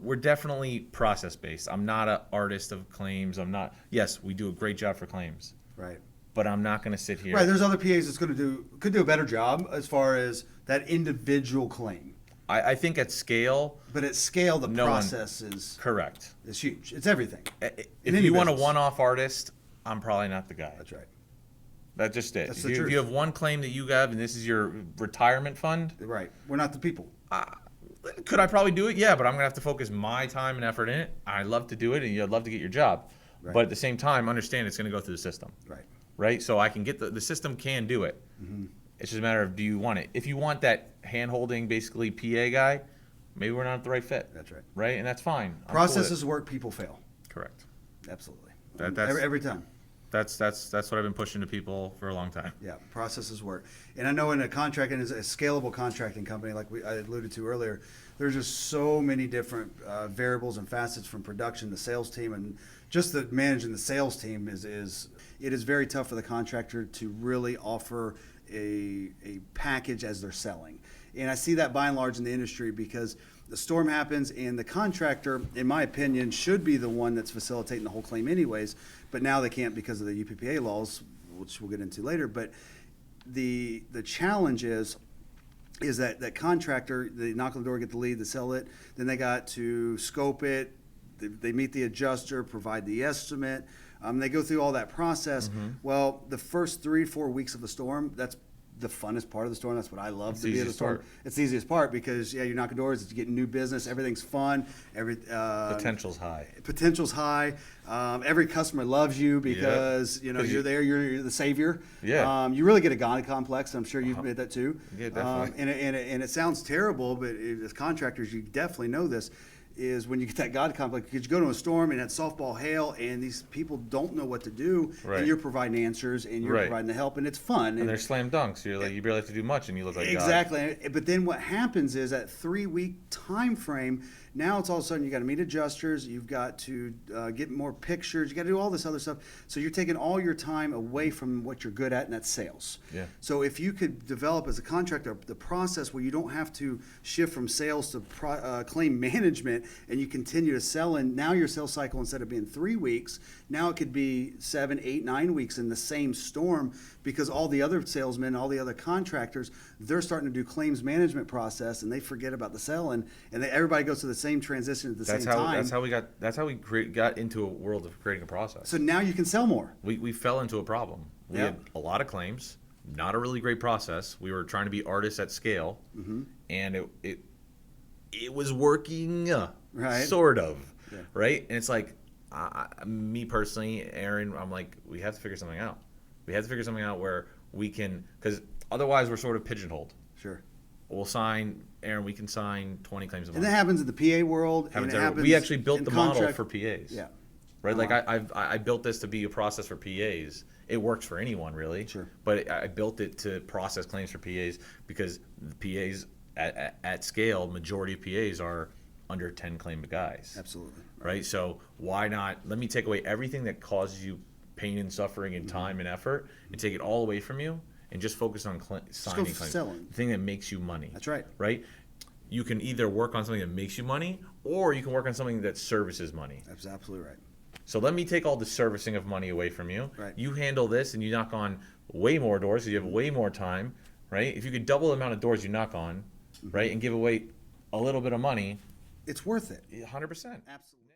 We're definitely process based. I'm not an artist of claims. Yes, we do a great job for claims. Right. But I'm not going to sit here. Right. There's other PAs that's could do a better job as far as that individual claim. I think at scale. But at scale, the process is correct. Is huge. It's everything. If you want a one-off artist, I'm probably not the guy. That's right. That's just it. That's if you have one claim that you have, and this is your retirement fund. Right. We're not the people. Could I probably do it? Yeah, but I'm gonna have to focus my time and effort in it. I love to do it, and you'd love to get your job, right. But at the same time, understand it's gonna go through the system. Right. Right. So I can get the system can do it. Mm-hmm. It's just a matter of, do you want it? If you want that hand-holding, basically PA guy, maybe we're not the right fit. That's right. Right, and that's fine. Processes work, people fail. Correct. Absolutely. That's every time. That's what I've been pushing to people for a long time. Yeah, processes work. And I know in a contracting, as a scalable contracting company, like I alluded to earlier, there's just so many different variables and facets from production, the sales team, and just the managing the sales team it is very tough for the contractor to really offer a package as they're selling. And I see that by and large in the industry because the storm happens and the contractor, in my opinion, should be the one that's facilitating the whole claim anyways, but now they can't because of the UPPA laws, which we'll get into later. But the challenge is that contractor, they knock on the door, get the lead, they sell it, then they got to scope it, they meet the adjuster, provide the estimate, they go through all that process. Mm-hmm. Well, the first 3-4 weeks of the storm, that's the funnest part of the storm. That's what I love to be at the storm. It's the easiest part because you're knocking doors, it's getting new business, everything's fun. Potential's high. Potential's high. Every customer loves you because you're there. You're the savior. Yeah. You really get a God complex. I'm sure you've made that too. Yeah, definitely. And it sounds terrible, but as contractors, you definitely know this. Is when you get that God complex because you go to a storm and it's softball hail and these people don't know what to do, right. And you're providing answers and you're providing the help and it's fun. And they're slam dunks. You're like, you barely have to do much and you look like exactly. God. But then what happens is that 3-week time frame. Now it's all of a sudden you got to meet adjusters, you've got to get more pictures, you got to do all this other stuff. So you're taking all your time away from what you're good at, and that's sales. Yeah. So if you could develop as a contractor the process where you don't have to shift from sales to claim management, and you continue to sell, and now your sales cycle instead of being 3 weeks, now it could be 7, 8, 9 weeks in the same storm because all the other salesmen, all the other contractors, they're starting to do claims management process, and they forget about the selling, and everybody goes to the same transition at the same time. That's how we got into a world of creating a process. So now you can sell more. We fell into a problem. We had a lot of claims, not a really great process. We were trying to be artists at scale, mm-hmm. and it was working, right? Sort of, right? And it's like, me personally, Aaron, I'm like, we have to figure something out. We have to figure something out where we can, because otherwise we're sort of pigeonholed. Sure. We'll sign, Aaron, we can sign 20 claims a month. And that happens in the PA world. We actually built the model for PAs. Yeah. Right? Like I built this to be a process for PAs. It works for anyone, really. Sure. But I built it to process claims for PAs because the PAs at scale, majority of PAs are under 10 claim guys. Absolutely. Right? So why not, let me take away everything that causes you pain and suffering and time and effort and take it all away from you and just focus on signing claims. Selling. The thing that makes you money. That's right. Right? You can either work on something that makes you money or you can work on something that services money. That's absolutely right. So let me take all the servicing of money away from you. Right. You handle this and you knock on way more doors so you have way more time, right? If you could double the amount of doors you knock on, right, and give away a little bit of money, it's worth it. 100%. Absolutely.